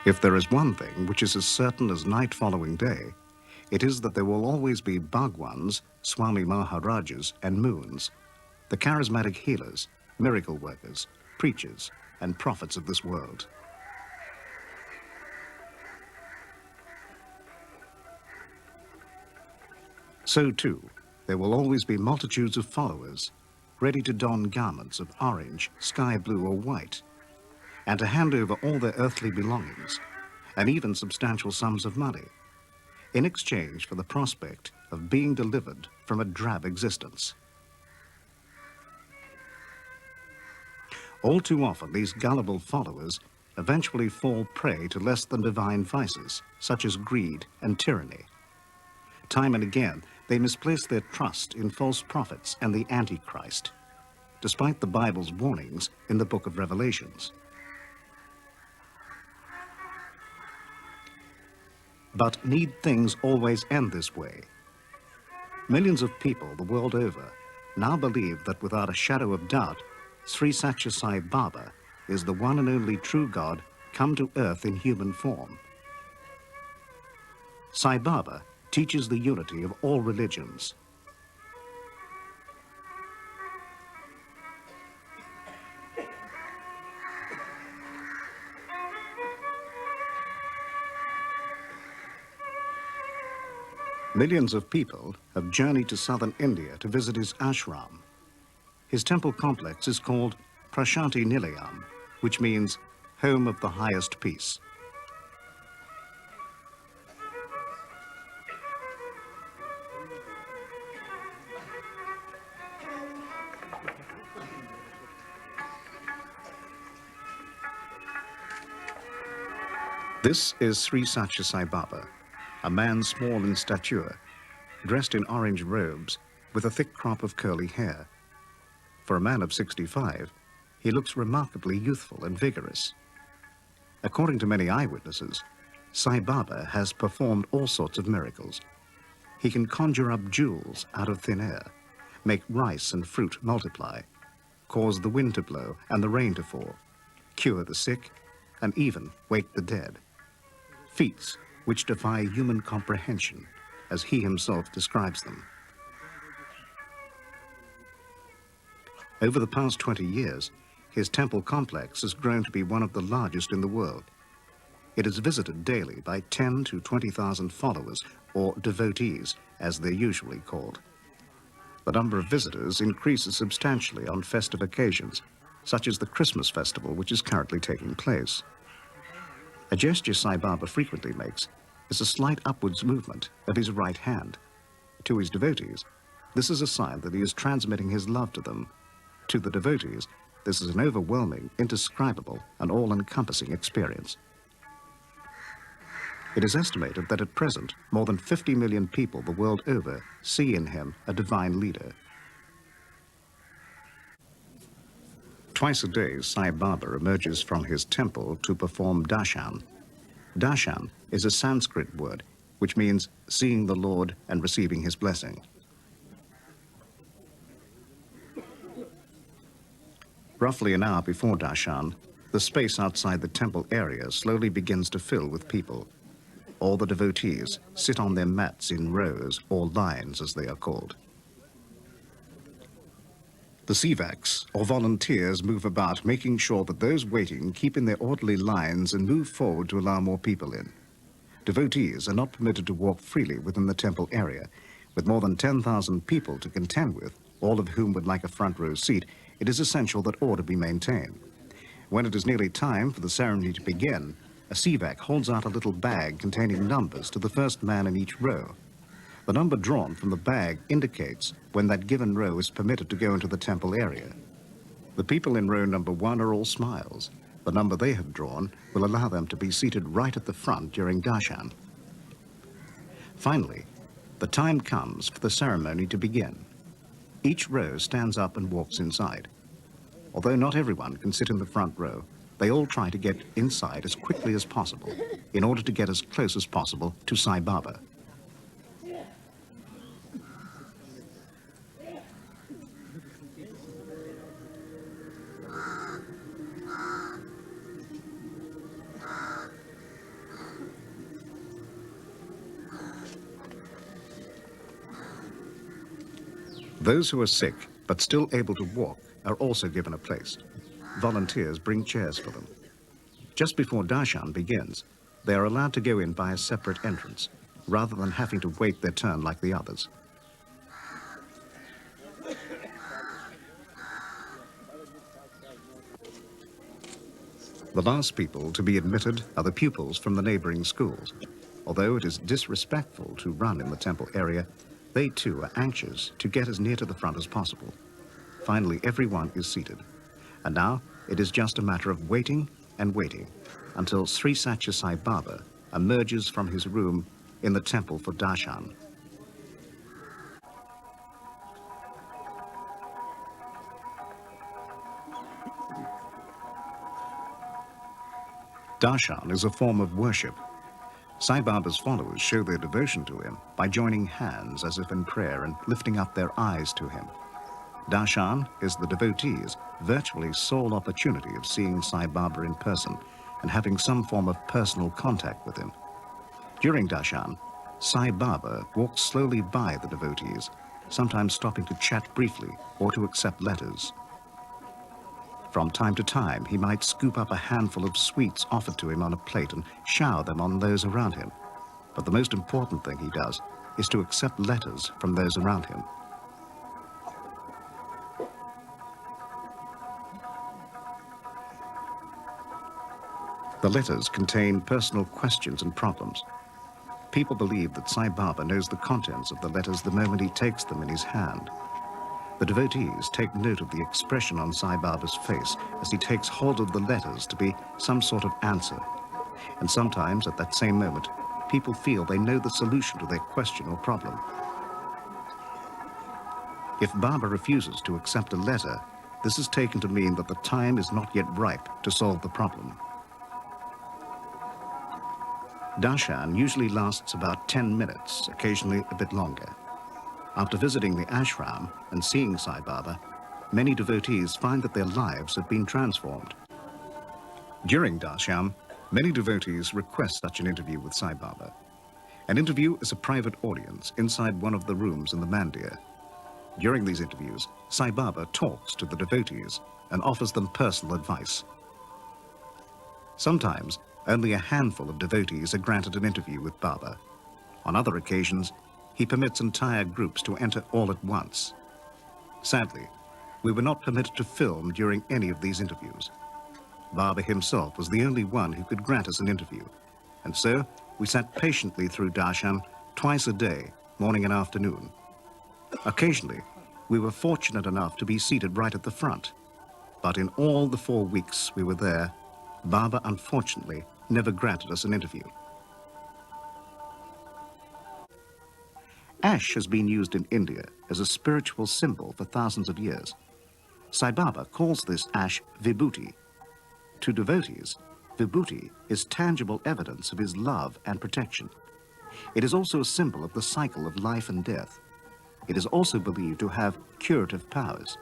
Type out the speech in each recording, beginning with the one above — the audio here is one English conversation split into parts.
If there is one thing which is as certain as night following day, it is that there will always be Bhagwans, Swami Maharajas, and moons, the charismatic healers, miracle workers, preachers, and prophets of this world. So too, there will always be multitudes of followers, ready to don garments of orange, sky blue, or white, and to hand over all their earthly belongings, and even substantial sums of money, in exchange for the prospect of being delivered from a drab existence. All too often, these gullible followers eventually fall prey to less than divine vices, such as greed and tyranny. Time and again, they misplace their trust in false prophets and the Antichrist, despite the Bible's warnings in the book of Revelations. But need things always end this way? Millions of people the world over now believe that without a shadow of doubt, Sri Sathya Sai Baba is the one and only true God come to earth in human form. Sai Baba teaches the unity of all religions. Millions of people have journeyed to southern India to visit his ashram. His temple complex is called Prasanthi Nilayam, which means home of the highest peace. This is Sri Sathya Sai Baba, a man small in stature, dressed in orange robes with a thick crop of curly hair. For a man of 65, he looks remarkably youthful and vigorous. According to many eyewitnesses, Sai Baba has performed all sorts of miracles. He can conjure up jewels out of thin air, make rice and fruit multiply, cause the wind to blow and the rain to fall, cure the sick, and even wake the dead. Feats which defy human comprehension, as he himself describes them. Over the past 20 years, his temple complex has grown to be one of the largest in the world. It is visited daily by 10 to 20,000 followers, or devotees, as they're usually called. The number of visitors increases substantially on festive occasions, such as the Christmas festival, which is currently taking place. A gesture Sai Baba frequently makes is a slight upwards movement of his right hand. To his devotees, this is a sign that he is transmitting his love to them. To the devotees, this is an overwhelming, indescribable, and all-encompassing experience. It is estimated that at present, more than 50 million people the world over see in him a divine leader. Twice a day, Sai Baba emerges from his temple to perform Darshan. Darshan is a Sanskrit word which means seeing the Lord and receiving his blessing. Roughly an hour before Darshan, the space outside the temple area slowly begins to fill with people. All the devotees sit on their mats in rows, or lines as they are called. The Sevaks, or volunteers, move about, making sure that those waiting keep in their orderly lines and move forward to allow more people in. Devotees are not permitted to walk freely within the temple area. With more than 10,000 people to contend with, all of whom would like a front row seat, it is essential that order be maintained. When it is nearly time for the ceremony to begin, a Sevak holds out a little bag containing numbers to the first man in each row. The number drawn from the bag indicates when that given row is permitted to go into the temple area. The people in row number 1 are all smiles. The number they have drawn will allow them to be seated right at the front during Darshan. Finally, the time comes for the ceremony to begin. Each row stands up and walks inside. Although not everyone can sit in the front row, they all try to get inside as quickly as possible in order to get as close as possible to Sai Baba. Those who are sick but still able to walk are also given a place. Volunteers bring chairs for them. Just before Darshan begins, they are allowed to go in by a separate entrance, rather than having to wait their turn like the others. The last people to be admitted are the pupils from the neighboring schools. Although it is disrespectful to run in the temple area, they too are anxious to get as near to the front as possible. Finally, everyone is seated. And now it is just a matter of waiting and waiting until Sri Sathya Sai Baba emerges from his room in the temple for Darshan. Darshan is a form of worship. Sai Baba's followers show their devotion to him by joining hands as if in prayer and lifting up their eyes to him. Darshan is the devotees' virtually sole opportunity of seeing Sai Baba in person and having some form of personal contact with him. During Darshan, Sai Baba walks slowly by the devotees, sometimes stopping to chat briefly or to accept letters. From time to time, he might scoop up a handful of sweets offered to him on a plate and shower them on those around him. But the most important thing he does is to accept letters from those around him. The letters contain personal questions and problems. People believe that Sai Baba knows the contents of the letters the moment he takes them in his hand. The devotees take note of the expression on Sai Baba's face as he takes hold of the letters to be some sort of answer. And sometimes, at that same moment, people feel they know the solution to their question or problem. If Baba refuses to accept a letter, this is taken to mean that the time is not yet ripe to solve the problem. Darshan usually lasts about 10 minutes, occasionally a bit longer. After visiting the ashram and seeing Sai Baba, many devotees find that their lives have been transformed. During Darshan, many devotees request such an interview with Sai Baba. An interview is a private audience inside one of the rooms in the mandir. During these interviews, Sai Baba talks to the devotees and offers them personal advice. Sometimes, only a handful of devotees are granted an interview with Baba. On other occasions, he permits entire groups to enter all at once. Sadly, we were not permitted to film during any of these interviews. Baba himself was the only one who could grant us an interview, and so we sat patiently through Darshan twice a day, morning and afternoon. Occasionally, we were fortunate enough to be seated right at the front, but in all the 4 weeks we were there, Baba unfortunately never granted us an interview. Ash has been used in India as a spiritual symbol for thousands of years. Sai Baba calls this ash Vibhuti. To devotees, Vibhuti is tangible evidence of his love and protection. It is also a symbol of the cycle of life and death. It is also believed to have curative powers.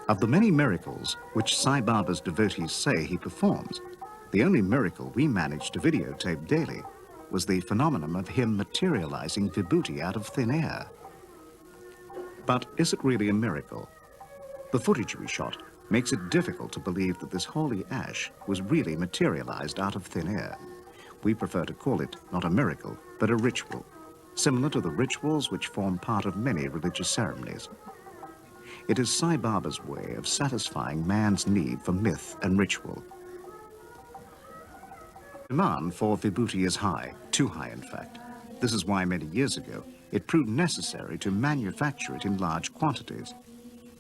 Of the many miracles which Sai Baba's devotees say he performs, the only miracle we managed to videotape daily was the phenomenon of him materializing Vibhuti out of thin air. But is it really a miracle? The footage we shot makes it difficult to believe that this holy ash was really materialized out of thin air. We prefer to call it not a miracle, but a ritual, similar to the rituals which form part of many religious ceremonies. It is Sai Baba's way of satisfying man's need for myth and ritual. Demand for Vibhuti is high, too high in fact. This is why many years ago it proved necessary to manufacture it in large quantities.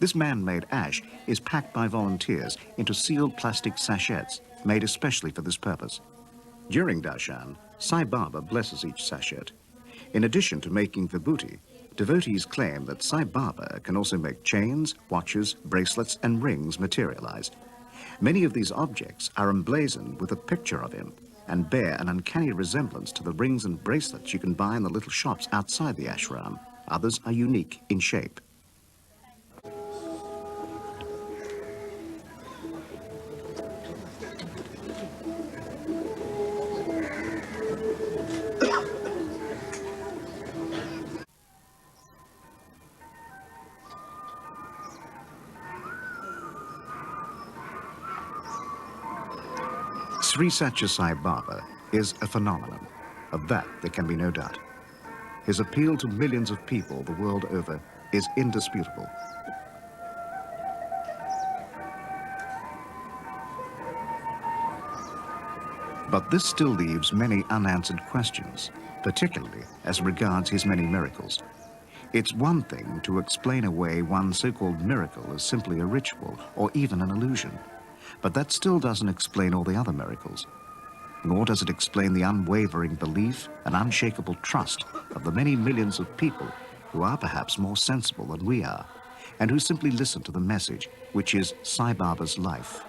This man-made ash is packed by volunteers into sealed plastic sachets made especially for this purpose. During Darshan, Sai Baba blesses each sachet. In addition to making Vibhuti, devotees claim that Sai Baba can also make chains, watches, bracelets, and rings materialized. Many of these objects are emblazoned with a picture of him and bear an uncanny resemblance to the rings and bracelets you can buy in the little shops outside the ashram. Others are unique in shape. Sri Sathya Sai Baba is a phenomenon. Of that there can be no doubt. His appeal to millions of people the world over is indisputable. But this still leaves many unanswered questions, particularly as regards his many miracles. It's one thing to explain away one so-called miracle as simply a ritual or even an illusion, but that still doesn't explain all the other miracles. Nor does it explain the unwavering belief and unshakable trust of the many millions of people who are perhaps more sensible than we are, and who simply listen to the message, which is Sai Baba's life.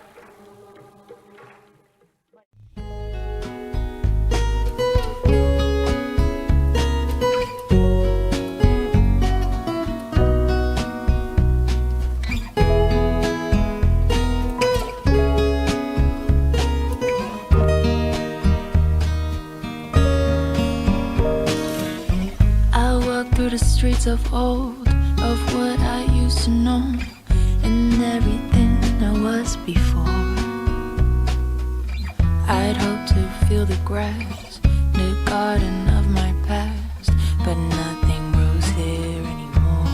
The streets of old, of what I used to know, and everything I was before. I'd hope to feel the grass, the garden of my past, but nothing grows here anymore.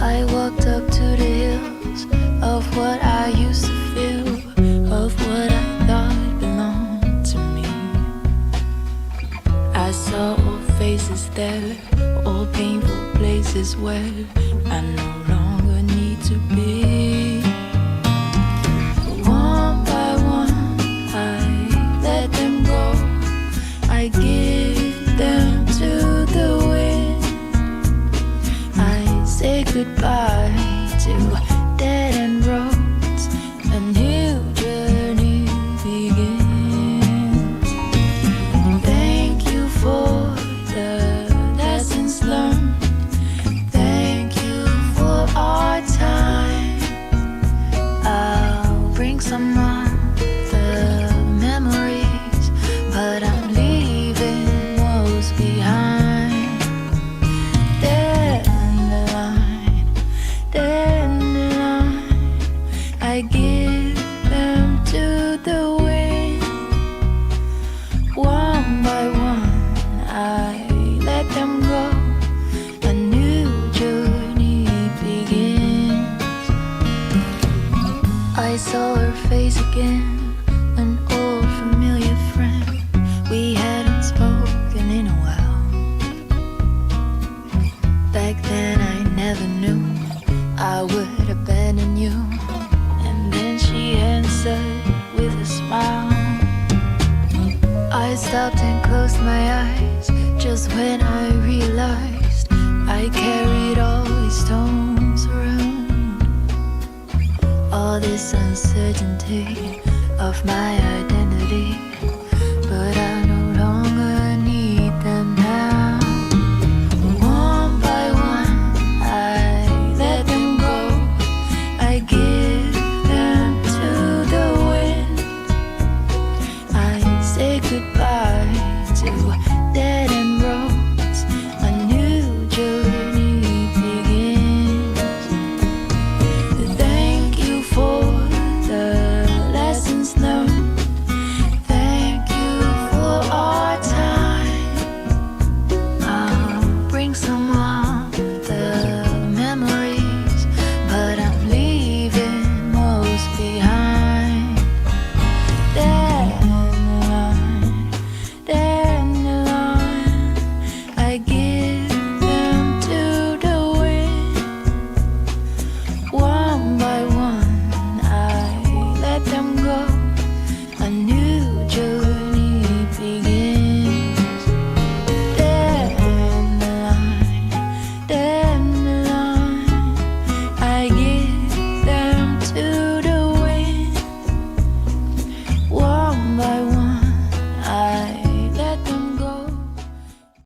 I walked up to the hills of what I used to feel, of what I thought belonged to me. I saw faces there, all painful places where I no longer need to be. One by one, I let them go. I give them to the wind. I say goodbye to dead-end roads. A new journey begins. Thank you for the lessons learned. Thank you for our time. I'll bring some of the memories, but I'm leaving those behind. There in the line, there in the line, I give them to the wind. One by one, I let them go. A new journey begins. I saw her face again, an old familiar friend. We hadn't spoken in a while. Back then I never knew I would abandon you. And then she answered with a smile. I stopped and closed my eyes just when I realized I carried all these stones around. All this uncertainty of my identity.